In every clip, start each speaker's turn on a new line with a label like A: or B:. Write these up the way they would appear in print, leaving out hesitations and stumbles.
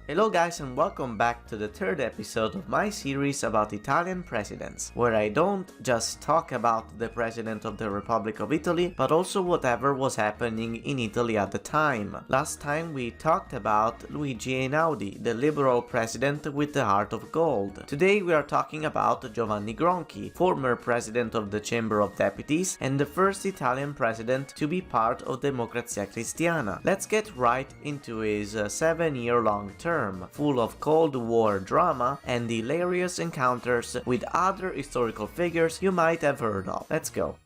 A: Hello guys and welcome back to the third episode of my series about Italian presidents, where I don't just talk about the president of the Republic of Italy, but also whatever was happening in Italy at the time. Last time we talked about Luigi Einaudi, the liberal president with the heart of gold. Today we are talking about Giovanni Gronchi, former president of the Chamber of Deputies and the first Italian president to be part of Democrazia Cristiana. Let's get right into his 7-year-long term, full of Cold War drama and hilarious encounters with other historical figures you might have heard of. Let's go.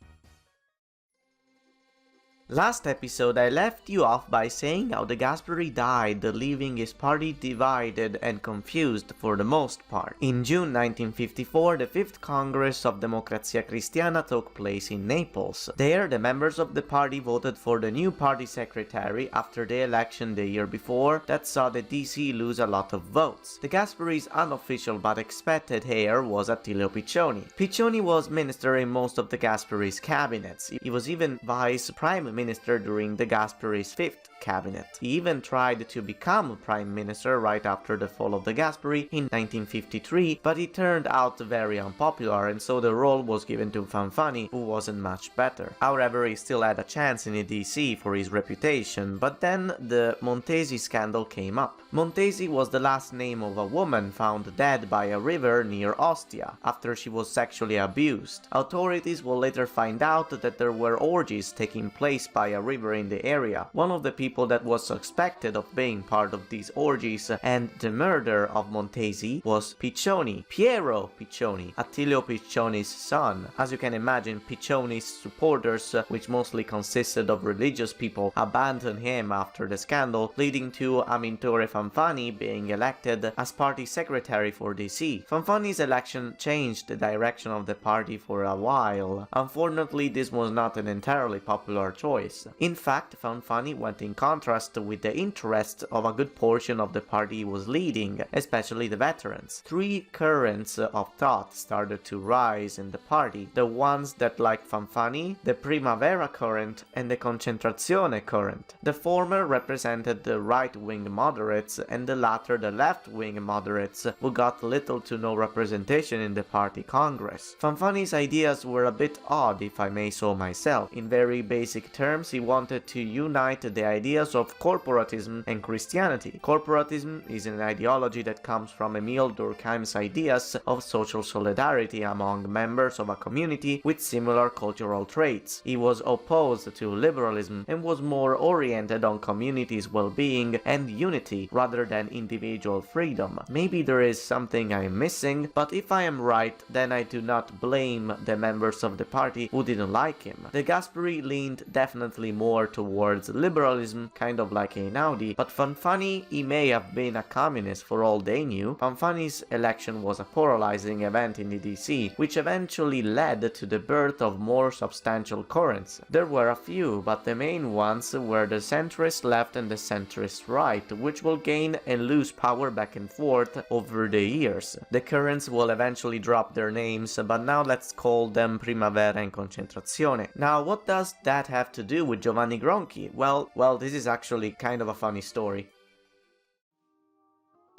A: Last episode I left you off by saying how the Gasperi died, leaving his party divided and confused for the most part. In June 1954, the 5th Congress of Democrazia Cristiana took place in Naples. There, the members of the party voted for the new party secretary after the election the year before that saw the DC lose a lot of votes. The Gasperi's unofficial but expected heir was Attilio Piccioni. Piccioni was minister in most of the Gasperi's cabinets. He was even vice prime minister during the Gasperi's 5th cabinet. He even tried to become prime minister right after the fall of the Gasperi in 1953, but he turned out very unpopular and so the role was given to Fanfani, who wasn't much better. However, he still had a chance in the DC for his reputation, but then the Montesi scandal came up. Montesi was the last name of a woman found dead by a river near Ostia after she was sexually abused. Authorities will later find out that there were orgies taking place by a river in the area. One of the people that was suspected of being part of these orgies and the murder of Montesi was Piccioni, Piero Piccioni, Attilio Piccioni's son. As you can imagine, Piccioni's supporters, which mostly consisted of religious people, abandoned him after the scandal, leading to Amintore Fanfani being elected as party secretary for DC. Fanfani's election changed the direction of the party for a while. Unfortunately, this was not an entirely popular choice. In fact, Fanfani went in contrast with the interests of a good portion of the party he was leading, especially the veterans. Three currents of thought started to rise in the party: the ones that liked Fanfani, the Primavera current, and the Concentrazione current. The former represented the right-wing moderates, and the latter the left-wing moderates, who got little to no representation in the party congress. Fanfani's ideas were a bit odd, if I may so myself. In very basic terms, he wanted to unite the ideas of corporatism and Christianity. Corporatism is an ideology that comes from Emile Durkheim's ideas of social solidarity among members of a community with similar cultural traits. He was opposed to liberalism and was more oriented on communities' well-being and unity rather than individual freedom. Maybe there is something I'm missing, but if I am right, then I do not blame the members of the party who didn't like him. The Gasperi leaned definitely more towards liberalism, kind of like Einaudi, but Fanfani, he may have been a communist for all they knew. Fanfani's election was a polarizing event in the DC, which eventually led to the birth of more substantial currents. There were a few, but the main ones were the centrist left and the centrist right, which will gain and lose power back and forth over the years. The currents will eventually drop their names, but now let's call them Primavera and Concentrazione. Now, what does that have to do with Giovanni Gronchi? Well, this is actually kind of a funny story.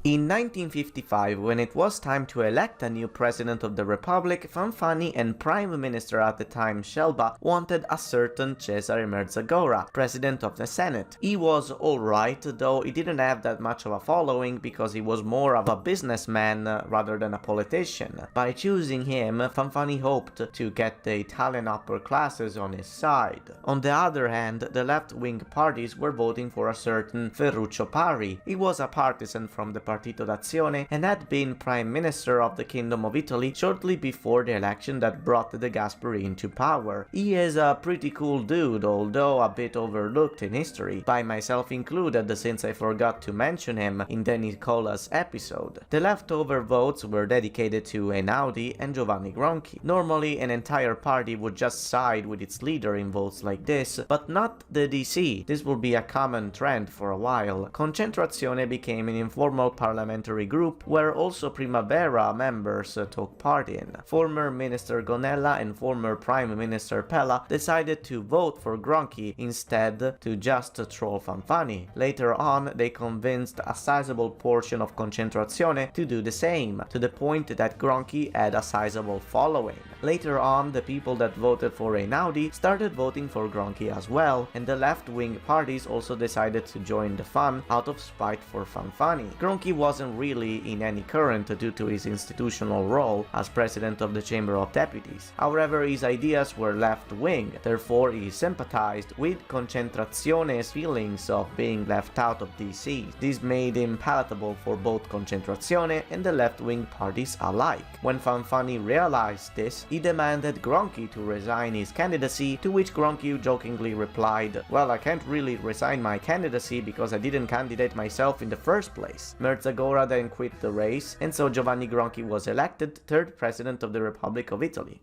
A: In 1955, when it was time to elect a new president of the Republic, Fanfani and Prime Minister at the time Scelba wanted a certain Cesare Merzagora, president of the Senate. He was alright, though he didn't have that much of a following because he was more of a businessman rather than a politician. By choosing him, Fanfani hoped to get the Italian upper classes on his side. On the other hand, the left-wing parties were voting for a certain Ferruccio Parri. He was a partisan from the Partito d'Azione and had been Prime Minister of the Kingdom of Italy shortly before the election that brought the Gasperi into power. He is a pretty cool dude, although a bit overlooked in history, by myself included since I forgot to mention him in the Nicola's episode. The leftover votes were dedicated to Einaudi and Giovanni Gronchi. Normally an entire party would just side with its leader in votes like this, but not the DC. This will be a common trend for a while. Concentrazione became an informal parliamentary group where also Primavera members took part in. Former Minister Gonella and former Prime Minister Pella decided to vote for Gronchi instead to just troll Fanfani. Later on, they convinced a sizable portion of Concentrazione to do the same, to the point that Gronchi had a sizable following. Later on, the people that voted for Einaudi started voting for Gronchi as well, and the left-wing parties also decided to join the fun out of spite for Fanfani. Gronchi wasn't really in any current due to his institutional role as president of the Chamber of Deputies. However, his ideas were left-wing, therefore he sympathized with Concentracione's feelings of being left out of these seats. This made him palatable for both Concentrazione and the left-wing parties alike. When Fanfani realized this, he demanded Gronchi to resign his candidacy, to which Gronchi jokingly replied, "Well, I can't really resign my candidacy because I didn't candidate myself in the first place." Merzagora then quit the race, and so Giovanni Gronchi was elected third president of the Republic of Italy.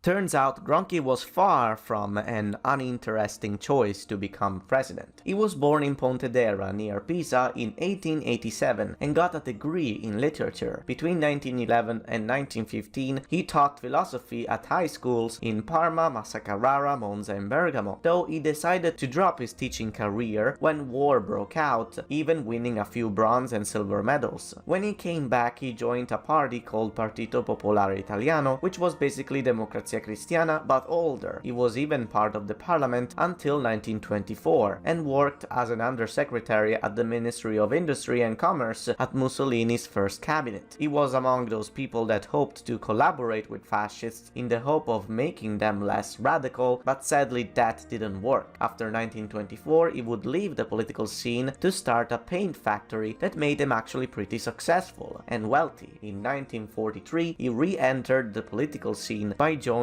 A: Turns out Gronchi was far from an uninteresting choice to become president. He was born in Pontedera near Pisa in 1887 and got a degree in literature. Between 1911 and 1915 he taught philosophy at high schools in Parma, Massa Carrara, Monza and Bergamo, though he decided to drop his teaching career when war broke out, even winning a few bronze and silver medals. When he came back, he joined a party called Partito Popolare Italiano, which was basically Democrazia Cristiana but older. He was even part of the parliament until 1924 and worked as an undersecretary at the Ministry of Industry and Commerce at Mussolini's first cabinet. He was among those people that hoped to collaborate with fascists in the hope of making them less radical, but sadly that didn't work. After 1924 he would leave the political scene to start a paint factory that made him actually pretty successful and wealthy. In 1943 he re-entered the political scene by joining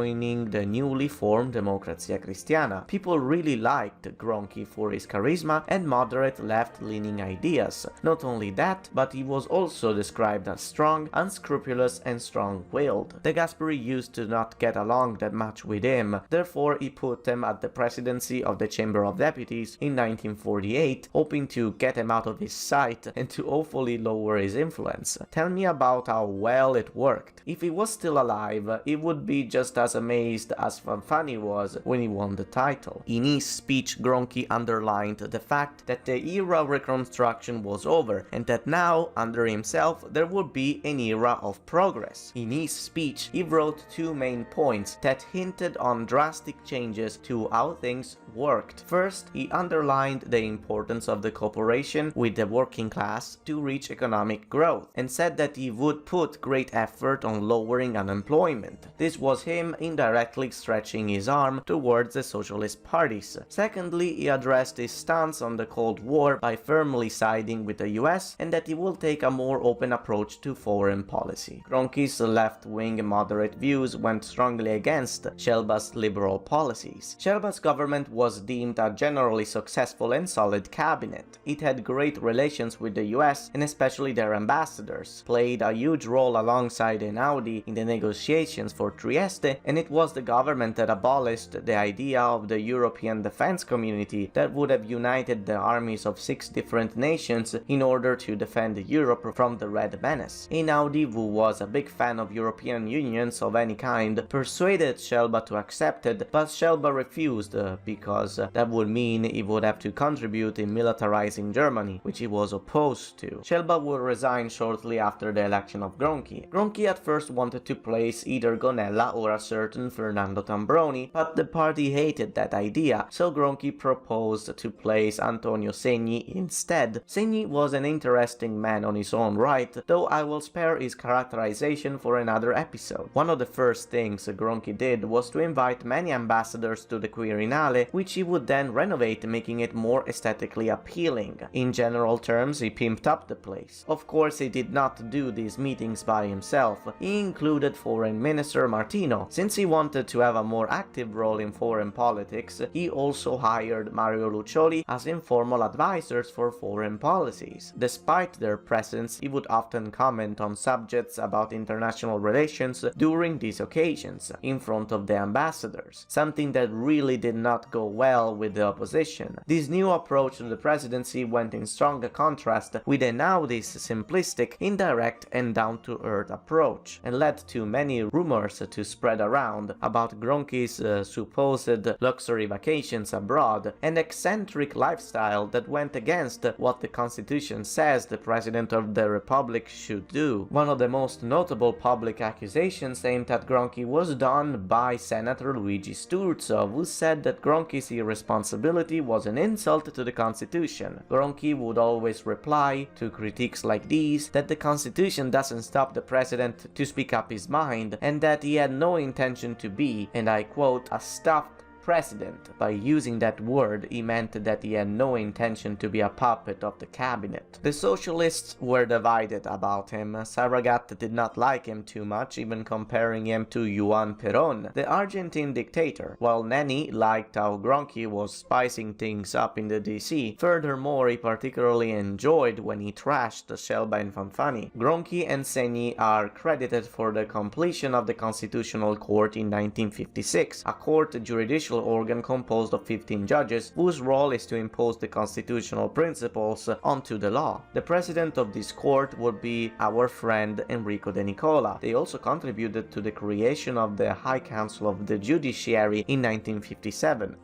A: the newly formed Democrazia Cristiana. People really liked Gronchi for his charisma and moderate left-leaning ideas. Not only that, but he was also described as strong, unscrupulous and strong-willed. De Gasperi used to not get along that much with him, therefore he put him at the presidency of the Chamber of Deputies in 1948, hoping to get him out of his sight and to hopefully lower his influence. Tell me about how well it worked. If he was still alive, he would be just as amazed as Fanfani was when he won the title. In his speech, Gronchi underlined the fact that the era of reconstruction was over and that now, under himself, there would be an era of progress. In his speech, he wrote two main points that hinted on drastic changes to how things worked. First, he underlined the importance of the cooperation with the working class to reach economic growth, and said that he would put great effort on lowering unemployment. This was him indirectly stretching his arm towards the socialist parties. Secondly, he addressed his stance on the Cold War by firmly siding with the US and that he will take a more open approach to foreign policy. Gronchi's left-wing moderate views went strongly against Scelba's liberal policies. Scelba's government was deemed a generally successful and solid cabinet. It had great relations with the US and especially their ambassadors, played a huge role alongside Einaudi in the negotiations for Trieste, and it was the government that abolished the idea of the European defense community that would have united the armies of 6 different nations in order to defend Europe from the Red Menace. Einaudi, who was a big fan of European unions of any kind, persuaded Scelba to accept it, but Scelba refused because that would mean he would have to contribute in militarizing Germany, which he was opposed to. Scelba would resign shortly after the election of Gronchi. Gronchi at first wanted to place either Gonella or a certain Fernando Tambroni, but the party hated that idea, so Gronchi proposed to place Antonio Segni instead. Segni was an interesting man on his own right, though I will spare his characterization for another episode. One of the first things Gronchi did was to invite many ambassadors to the Quirinale, which he would then renovate, making it more aesthetically appealing. In general terms, he pimped up the place. Of course, he did not do these meetings by himself. He included Foreign Minister Martino, since Since he wanted to have a more active role in foreign politics, he also hired Mario Luccioli as informal advisors for foreign policies. Despite their presence, he would often comment on subjects about international relations during these occasions, in front of the ambassadors, something that really did not go well with the opposition. This new approach to the presidency went in strong contrast with the nowadays simplistic, indirect and down-to-earth approach, and led to many rumors to spread around about Gronchi's supposed luxury vacations abroad and eccentric lifestyle that went against what the constitution says the president of the republic should do. One of the most notable public accusations aimed at Gronchi was done by Senator Luigi Sturzo, who said that Gronchi's irresponsibility was an insult to the constitution. Gronchi would always reply to critiques like these that the constitution doesn't stop the president to speak up his mind, and that he had no intention to be, and I quote, a stuffed president. By using that word, he meant that he had no intention to be a puppet of the cabinet. The socialists were divided about him. Saragat did not like him too much, even comparing him to Juan Perón, the Argentine dictator, while Nenni liked how Gronchi was spicing things up in the DC. Furthermore, he particularly enjoyed when he trashed Scelba and Fanfani. Gronchi and Segni are credited for the completion of the Constitutional Court in 1956, a court judicial organ composed of 15 judges whose role is to impose the constitutional principles onto the law. The president of this court would be our friend Enrico De Nicola. They also contributed to the creation of the High Council of the Judiciary in 1957.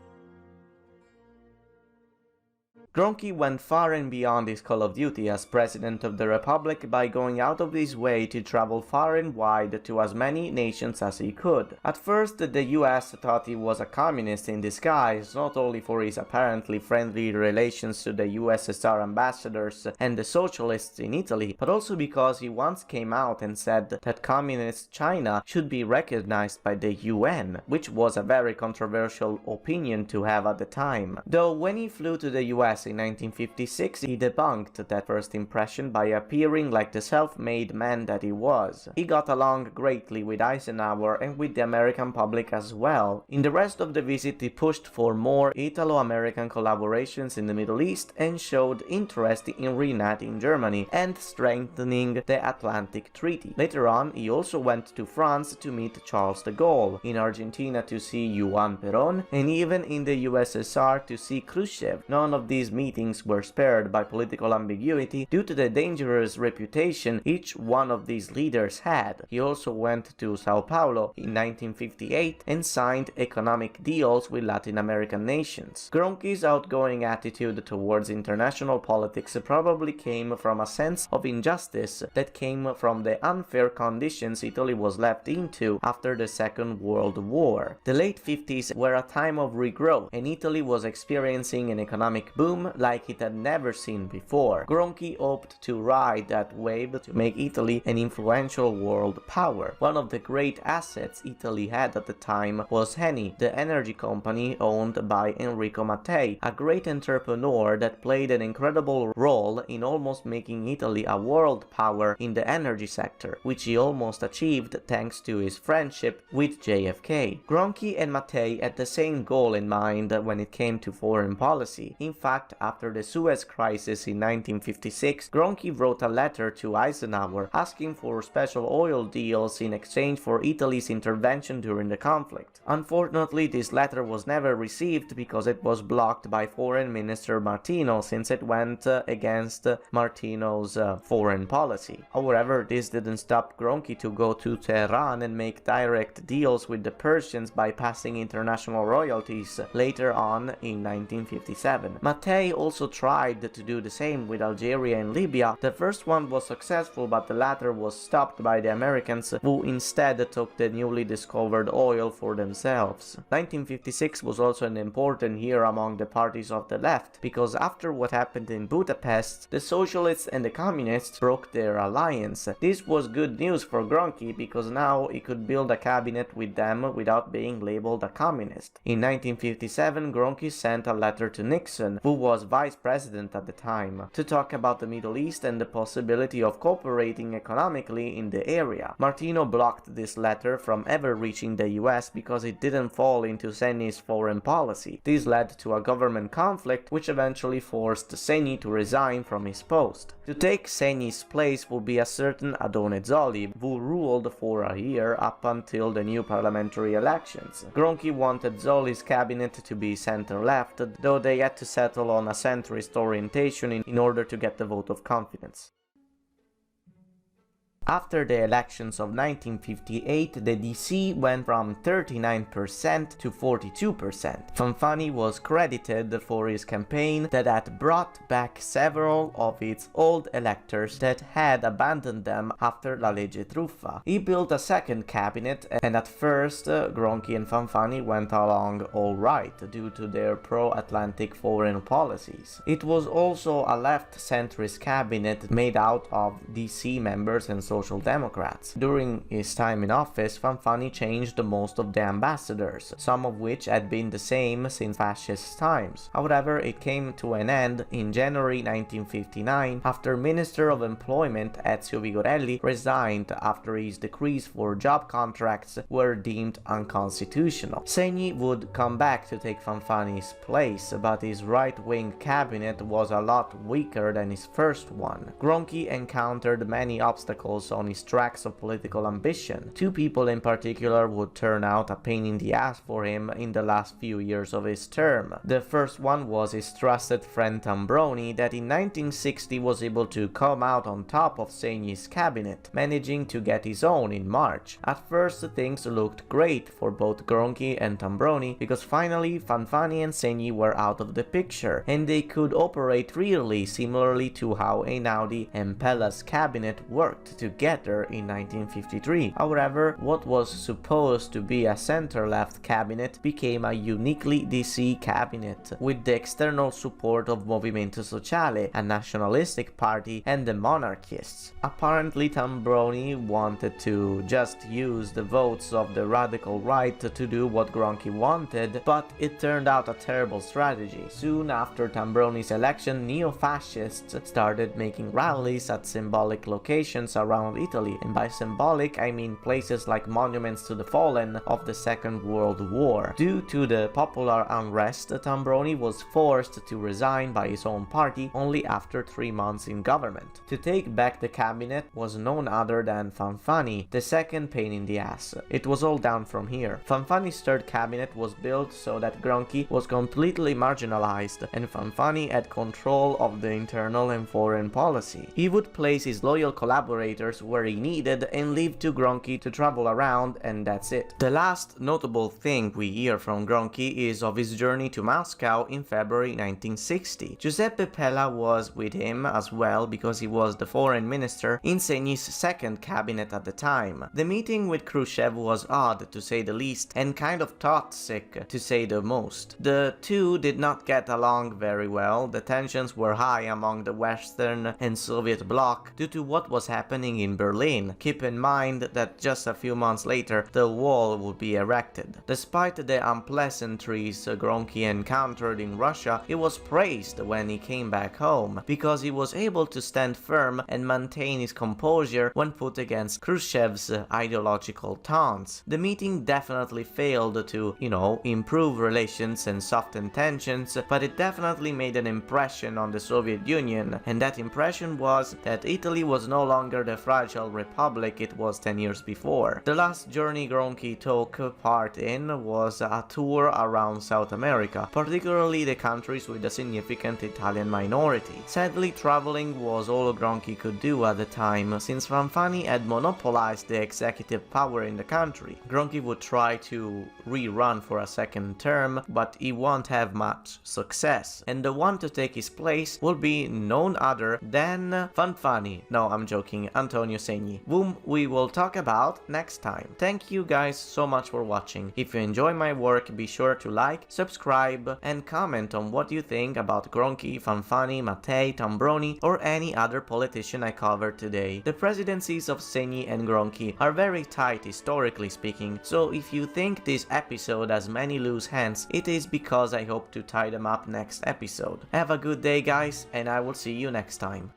A: Gronchi went far and beyond his call of duty as President of the Republic by going out of his way to travel far and wide to as many nations as he could. At first, the US thought he was a communist in disguise, not only for his apparently friendly relations to the USSR ambassadors and the socialists in Italy, but also because he once came out and said that communist China should be recognized by the UN, which was a very controversial opinion to have at the time. Though when he flew to the US in 1956, he debunked that first impression by appearing like the self-made man that he was. He got along greatly with Eisenhower and with the American public as well. In the rest of the visit, he pushed for more Italo-American collaborations in the Middle East and showed interest in reuniting Germany and strengthening the Atlantic Treaty. Later on, he also went to France to meet Charles de Gaulle, in Argentina to see Juan Perón, and even in the USSR to see Khrushchev. None of these meetings were spared by political ambiguity due to the dangerous reputation each one of these leaders had. He also went to Sao Paulo in 1958 and signed economic deals with Latin American nations. Gronchi's outgoing attitude towards international politics probably came from a sense of injustice that came from the unfair conditions Italy was left into after the Second World War. The late 50s were a time of regrowth, and Italy was experiencing an economic boom like it had never seen before. Gronchi hoped to ride that wave to make Italy an influential world power. One of the great assets Italy had at the time was Eni, the energy company owned by Enrico Mattei, a great entrepreneur that played an incredible role in almost making Italy a world power in the energy sector, which he almost achieved thanks to his friendship with JFK. Gronchi and Mattei had the same goal in mind when it came to foreign policy. In fact, after the Suez Crisis in 1956, Gronchi wrote a letter to Eisenhower asking for special oil deals in exchange for Italy's intervention during the conflict. Unfortunately, this letter was never received because it was blocked by Foreign Minister Martino, since it went against Martino's foreign policy. However, this didn't stop Gronchi to go to Tehran and make direct deals with the Persians by passing international royalties later on in 1957. Mattei also tried to do the same with Algeria and Libya. The first one was successful, but the latter was stopped by the Americans, who instead took the newly discovered oil for themselves. 1956 was also an important year among the parties of the left, because after what happened in Budapest, the socialists and the communists broke their alliance. This was good news for Gronchi, because now he could build a cabinet with them without being labeled a communist. In 1957, Gronchi sent a letter to Nixon, who was was vice president at the time, to talk about the Middle East and the possibility of cooperating economically in the area. Martino blocked this letter from ever reaching the US because it didn't fall into Segni's foreign policy. This led to a government conflict which eventually forced Segni to resign from his post. To take Segni's place would be a certain Adone Zoli, who ruled for a year up until the new parliamentary elections. Gronchi wanted Zoli's cabinet to be center-left, though they had to settle on a centrist orientation in order to get the vote of confidence. After the elections of 1958, the DC went from 39% to 42%. Fanfani was credited for his campaign that had brought back several of its old electors that had abandoned them after La Legge Truffa. He built a second cabinet, and at first Gronchi and Fanfani went along alright due to their pro-Atlantic foreign policies. It was also a left-centrist cabinet made out of DC members and Social Democrats. During his time in office, Fanfani changed most of the ambassadors, some of which had been the same since fascist times. However, it came to an end in January 1959 after Minister of Employment Ezio Vigorelli resigned after his decrees for job contracts were deemed unconstitutional. Segni would come back to take Fanfani's place, but his right-wing cabinet was a lot weaker than his first one. Gronchi encountered many obstacles on his tracks of political ambition. Two people in particular would turn out a pain in the ass for him in the last few years of his term. The first one was his trusted friend Tambroni, that in 1960 was able to come out on top of Segni's cabinet, managing to get his own in March. At first things looked great for both Gronchi and Tambroni, because finally Fanfani and Segni were out of the picture, and they could operate freely, similarly to how Einaudi and Pella's cabinet worked together in 1953. However, what was supposed to be a center-left cabinet became a uniquely DC cabinet, with the external support of Movimento Sociale, a nationalistic party, and the monarchists. Apparently, Tambroni wanted to just use the votes of the radical right to do what Gronchi wanted, but it turned out a terrible strategy. Soon after Tambroni's election, neo-fascists started making rallies at symbolic locations around Italy, and by symbolic I mean places like monuments to the fallen of the Second World War. Due to the popular unrest, Tambroni was forced to resign by his own party only after 3 months in government. To take back the cabinet was none other than Fanfani, the second pain in the ass. It was all down from here. Fanfani's third cabinet was built so that Gronchi was completely marginalized and Fanfani had control of the internal and foreign policy. He would place his loyal collaborators where he needed and leave to Gronchi to travel around, and that's it. The last notable thing we hear from Gronchi is of his journey to Moscow in February 1960. Giuseppe Pella was with him as well because he was the foreign minister in Segni's second cabinet at the time. The meeting with Khrushchev was odd to say the least and kind of toxic to say the most. The two did not get along very well. The tensions were high among the Western and Soviet bloc due to what was happening in Berlin. Keep in mind that just a few months later the wall would be erected. Despite the unpleasantries Gronchi encountered in Russia, he was praised when he came back home because he was able to stand firm and maintain his composure when put against Khrushchev's ideological taunts. The meeting definitely failed to, improve relations and soften tensions, but it definitely made an impression on the Soviet Union, and that impression was that Italy was no longer the fragile republic it was 10 years before. The last journey Gronchi took part in was a tour around South America, particularly the countries with a significant Italian minority. Sadly, traveling was all Gronchi could do at the time, since Fanfani had monopolized the executive power in the country. Gronchi would try to rerun for a second term, but he won't have much success, and the one to take his place will be none other than Fanfani. No, I'm joking, Antonio Antonio Segni, whom we will talk about next time. Thank you guys so much for watching. If you enjoy my work, be sure to like, subscribe, and comment on what you think about Gronchi, Fanfani, Mattei, Tambroni, or any other politician I covered today. The presidencies of Segni and Gronchi are very tight historically speaking, so if you think this episode has many loose ends, it is because I hope to tie them up next episode. Have a good day guys, and I will see you next time.